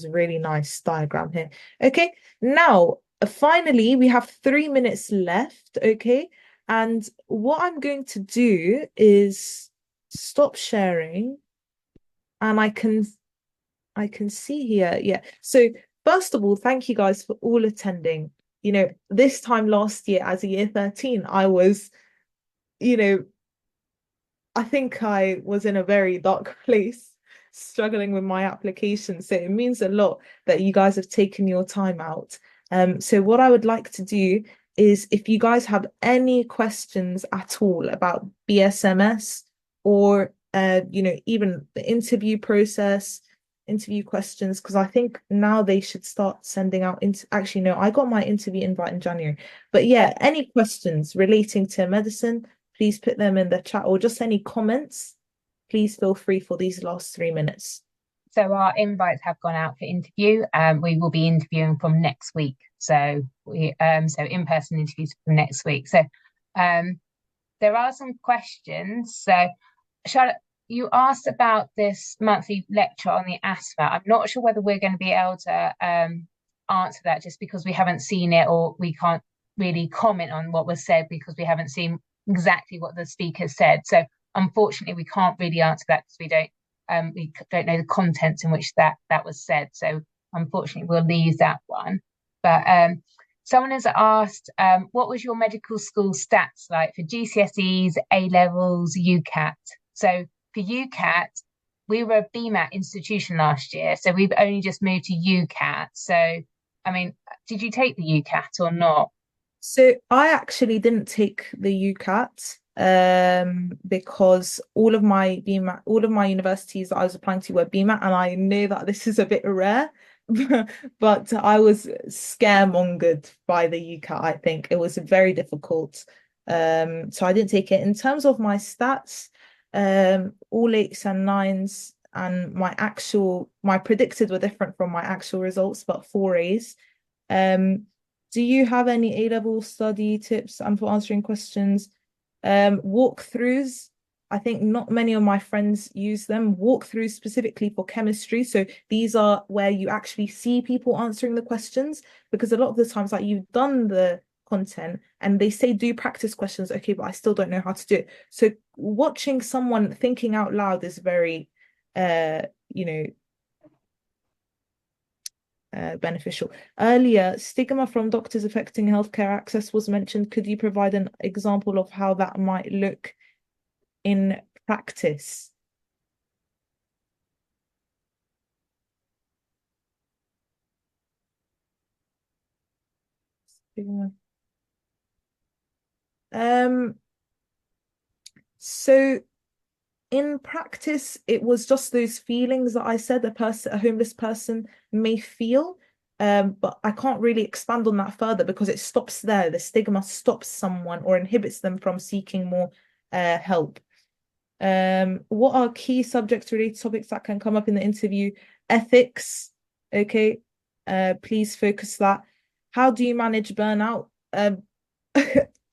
a really nice diagram here. Okay, now finally we have 3 minutes left. Okay, and what I'm going to do is stop sharing, and I can see here. Yeah. So first of all, thank you guys for all attending. This time last year as a year 13, I was, you know, I think I was in a very dark place, struggling with my application. So it means a lot that you guys have taken your time out. So what I would like to do is if you guys have any questions at all about BSMS or even the interview process, interview questions, because I think now they should start sending out actually no, I got my interview invite in January. But yeah, any questions relating to medicine, please put them in the chat or just any comments. Please feel free for these last 3 minutes. So our invites have gone out for interview. We will be interviewing from next week. So in-person interviews from next week. So there are some questions. So Charlotte, you asked about this monthly lecture on the asthma. I'm not sure whether we're going to be able to answer that just because we haven't seen it, or we can't really comment on what was said because we haven't seen exactly what the speaker said. So unfortunately, we can't really answer that because we don't know the contents in which that was said. So unfortunately, we'll leave that one. But someone has asked, what was your medical school stats like for GCSEs, A levels, UCAT? So for UCAT, we were a BMAT institution last year, so we've only just moved to UCAT. So, I mean, did you take the UCAT or not? So I actually didn't take the UCAT because all of my universities that I was applying to were BMAT, and I know that this is a bit rare, but I was scaremongered by the UCAT. I think it was very difficult. So I didn't take it. In terms of my stats, all eights and nines, and my predicted were different from my actual results, but four A's. Do you have any A-level study tips and for answering questions? Walkthroughs, I think not many of my friends use them. Walkthroughs specifically for chemistry. So these are where you actually see people answering the questions, because a lot of the times, like, you've done the content and they say do practice questions. Okay, but I still don't know how to do it. So watching someone thinking out loud is very beneficial. Earlier, stigma from doctors affecting healthcare access was mentioned. Could you provide an example of how that might look in practice? Stigma. So in practice, it was just those feelings that I said a homeless person may feel. But I can't really expand on that further because it stops there. The stigma stops someone or inhibits them from seeking more help. What are key subject related topics that can come up in the interview? Ethics. Okay. Please focus that. How do you manage burnout?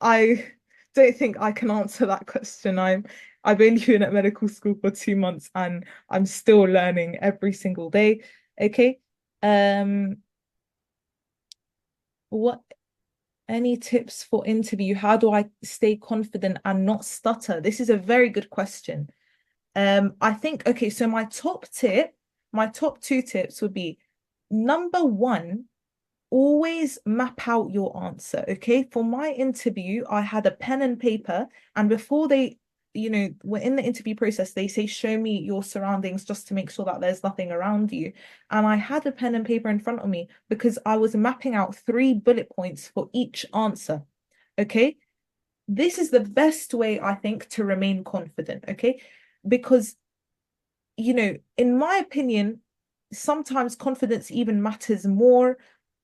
I don't think I can answer that question. I've only been at medical school for 2 months and I'm still learning every single day. Okay. What any tips for interview? How do I stay confident and not stutter? This is a very good question. I think, okay, so my top two tips would be number one, always map out your answer. Okay. For my interview, I had a pen and paper, and before we're in the interview process, they say, show me your surroundings just to make sure that there's nothing around you. And I had a pen and paper in front of me because I was mapping out 3 bullet points for each answer. Okay. This is the best way, I think, to remain confident. Okay. Because, in my opinion, sometimes confidence even matters more,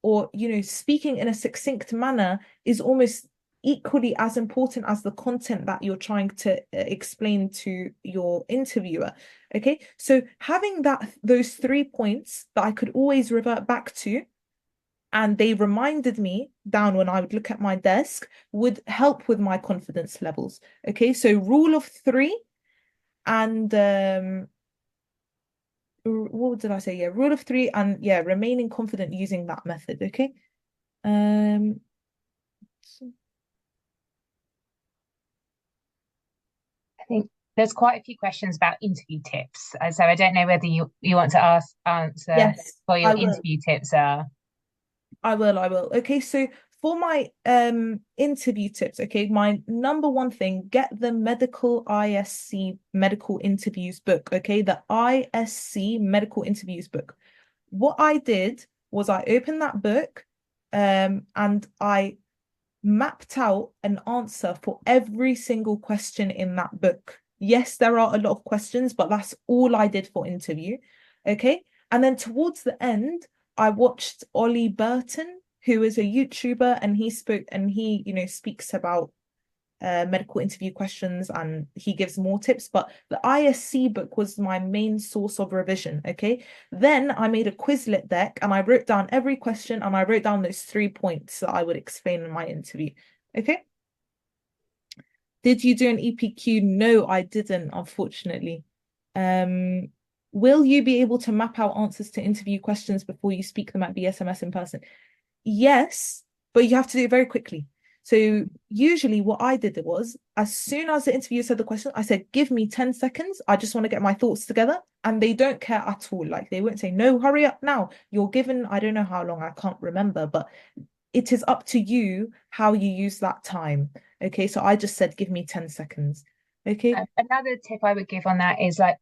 or, speaking in a succinct manner is almost equally as important as the content that you're trying to explain to your interviewer. Okay, so having those 3 points that I could always revert back to, and they reminded me down when I would look at my desk, would help with my confidence levels. Okay, so rule of three, and what did I say? Yeah, rule of three, and yeah, remaining confident using that method. Okay. Um, I think there's quite a few questions about interview tips. So I don't know whether you want to answer yes, what your I will. interview tips are. I will. Okay, so for my interview tips, okay, my number one thing, get the medical ISC medical interviews book, okay, the ISC medical interviews book. What I did was I opened that book and I mapped out an answer for every single question in that book. Yes, there are a lot of questions, but that's all I did for interview. Okay. And then towards the end, I watched Ollie Burton, who is a YouTuber, and he speaks about medical interview questions, and he gives more tips. But the ISC book was my main source of revision. Okay. Then I made a Quizlet deck and I wrote down every question and I wrote down those 3 points that I would explain in my interview. Okay. Did you do an EPQ? No, I didn't, unfortunately. Um, will you be able to map out answers to interview questions before you speak them at BSMS in person? Yes, but you have to do it very quickly. So usually what I did was, as soon as the interviewer said the question, I said, give me 10 seconds. I just want to get my thoughts together. And they don't care at all. Like they won't say, no, hurry up now. You're given, I don't know how long, I can't remember, but it is up to you how you use that time. Okay. So I just said, give me 10 seconds. Okay. Another tip I would give on that is like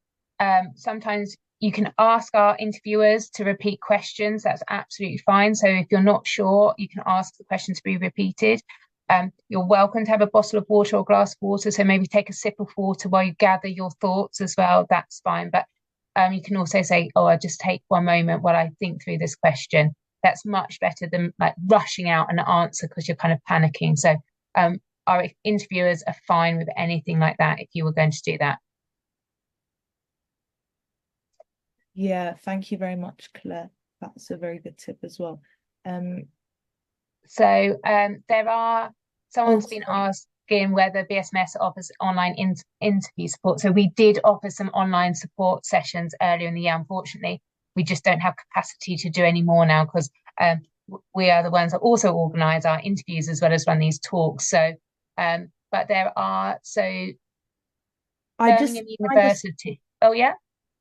sometimes you can ask our interviewers to repeat questions. That's absolutely fine. So if you're not sure, you can ask the question to be repeated. You're welcome to have a bottle of water or glass of water. So maybe take a sip of water while you gather your thoughts as well. That's fine. But you can also say, oh, I just take one moment while I think through this question. That's much better than like rushing out an answer because you're kind of panicking. So our interviewers are fine with anything like that if you were going to do that. Yeah, thank you very much, Claire. That's a very good tip as well. Um, So oh, someone's been sorry. asking whether BSMS offers online interview support. So we did offer some online support sessions earlier in the year. Unfortunately, we just don't have capacity to do any more now because we are the ones that also organise our interviews as well as run these talks. So, but there are I just, Birmingham I just University. Oh yeah.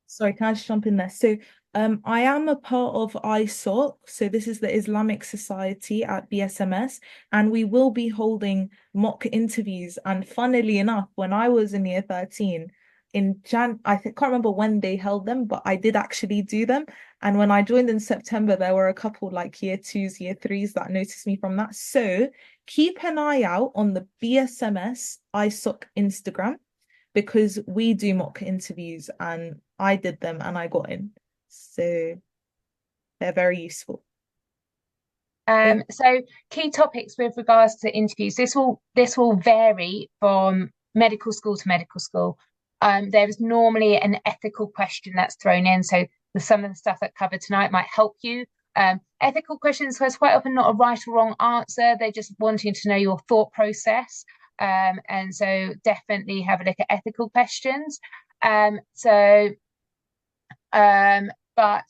Sorry, can I just jump in there? So, I am a part of ISOC. So this is the Islamic Society at BSMS, and we will be holding mock interviews. And funnily enough, when I was in year 13, can't remember when they held them, but I did actually do them. And when I joined in September, there were a couple like year twos, year threes that noticed me from that. So keep an eye out on the BSMS ISOC Instagram because we do mock interviews and I did them and I got in. So they're very useful. So key topics with regards to interviews. This will vary from medical school to medical school. There is normally an ethical question that's thrown in. So some of the stuff that covered tonight might help you. Ethical questions has quite often not a right or wrong answer. They're just wanting to know your thought process. And so definitely have a look at ethical questions. But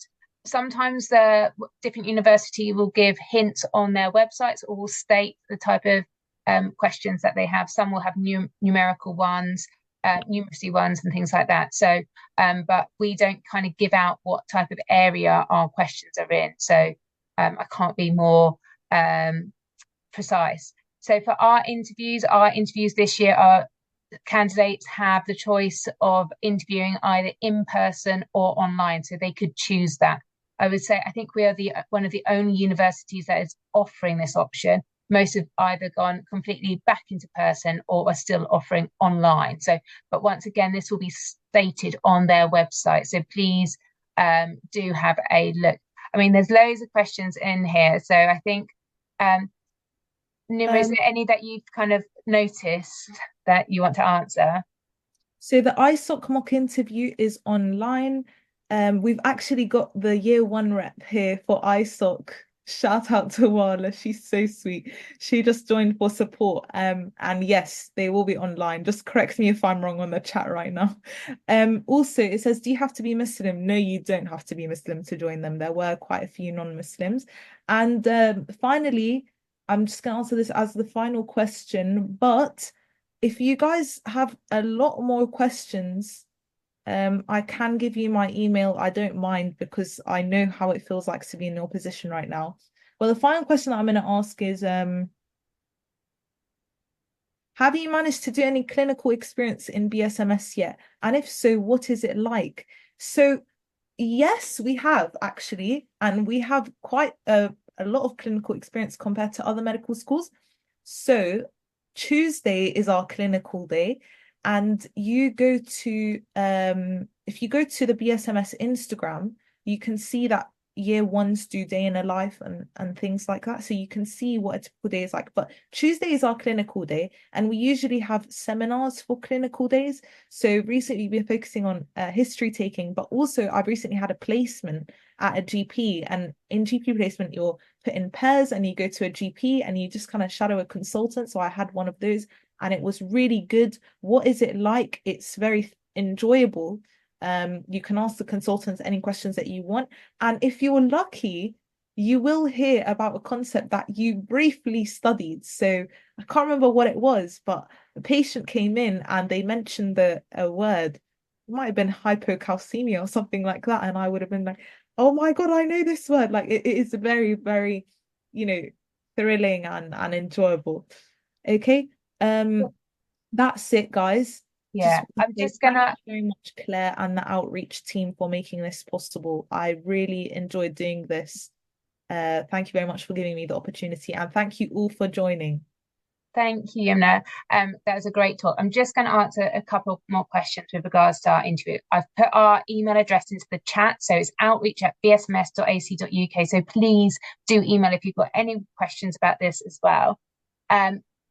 sometimes the different university will give hints on their websites or will state the type of questions that they have. Some will have numerical ones, numeracy ones, and things like that. So, but we don't kind of give out what type of area our questions are in. So, I can't be more precise. So, for our interviews this year are candidates have the choice of interviewing either in person or online, so they could choose that. I would say I think we are the one of the only universities that is offering this option. Most have either gone completely back into person or are still offering online. So, but once again, this will be stated on their website. So please do have a look. I mean, there's loads of questions in here. So I think, Nimra, is Um, there any that you've kind of noticed that you want to answer? so the ISOC mock interview is online. We've actually got the year one rep here for ISOC. Shout out to Wala, she's so sweet. She just joined for support. And yes, they will be online. Just correct me if I'm wrong on the chat right now. Also it says, do you have to be Muslim? No, you don't have to be Muslim to join them. There were quite a few non-Muslims. And finally, I'm just going to answer this as the final question, but if you guys have a lot more questions, I can give you my email. I don't mind because I know how it feels like to be in your position right now. Well, the final question that I'm going to ask is, have you managed to do any clinical experience in BSMS yet? And if so, what is it like? So, yes, we have actually, and we have quite a lot of clinical experience compared to other medical schools. So, Tuesday is our clinical day, and you go to if you go to the BSMS Instagram, you can see that year ones do day in a life and things like that. So you can see what a typical day is like. But Tuesday is our clinical day, and we usually have seminars for clinical days. So recently we've been focusing on history taking, but also I've recently had a placement at a GP, and in GP placement you're put in pairs and you go to a GP and you just kind of shadow a consultant. So I had one of those and it was really good. What is it like? It's very enjoyable. You can ask the consultants any questions that you want. And if you're lucky, you will hear about a concept that you briefly studied. So I can't remember what it was, but the patient came in and they mentioned a word. It might have been hypocalcemia or something like that. And I would have been like, oh my God, I know this word. Like it is very, very, you know, thrilling and enjoyable. Okay. That's it, guys. Just Yeah, want to I'm say just thank gonna, you very much, Claire, and the outreach team for making this possible. I really enjoyed doing this. Thank you very much for giving me the opportunity, and thank you all for joining. thank you, Yumna. That was a great talk. I'm just going to answer a couple more questions with regards to our interview. I've put our email address into the chat, so it's outreach@bsms.ac.uk. So please do email if you've got any questions about this as well.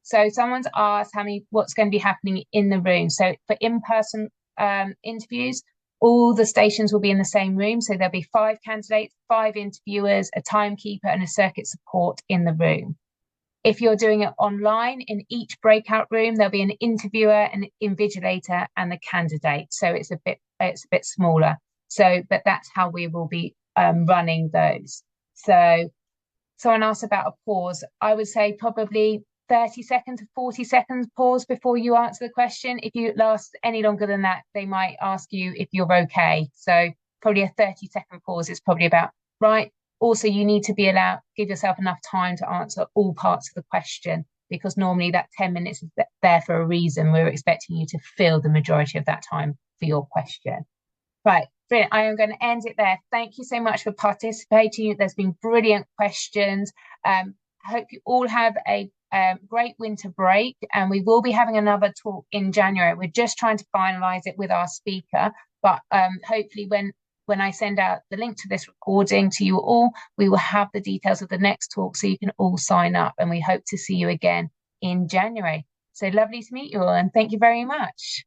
So someone's asked what's going to be happening in the room. So for in-person interviews, all the stations will be in the same room. So there'll be 5 candidates, 5 interviewers, a timekeeper, and a circuit support in the room. If you're doing it online, in each breakout room, there'll be an interviewer, an invigilator, and the candidate. So it's a bit smaller. So, but that's how we will be running those. So someone asked about a pause. I would say probably 30 seconds to 40 seconds pause before you answer the question. If you last any longer than that, they might ask you if you're okay. So probably a 30-second pause is probably about right. Also, you need to give yourself enough time to answer all parts of the question, because normally that 10 minutes is there for a reason. We're expecting you to fill the majority of that time for your question. Right, brilliant. I am going to end it there. Thank you so much for participating. There's been brilliant questions. I hope you all have a great winter break, and we will be having another talk in January. We're just trying to finalize it with our speaker, but hopefully when I send out the link to this recording to you all, we will have the details of the next talk so you can all sign up, and we hope to see you again in January. So lovely to meet you all, and thank you very much.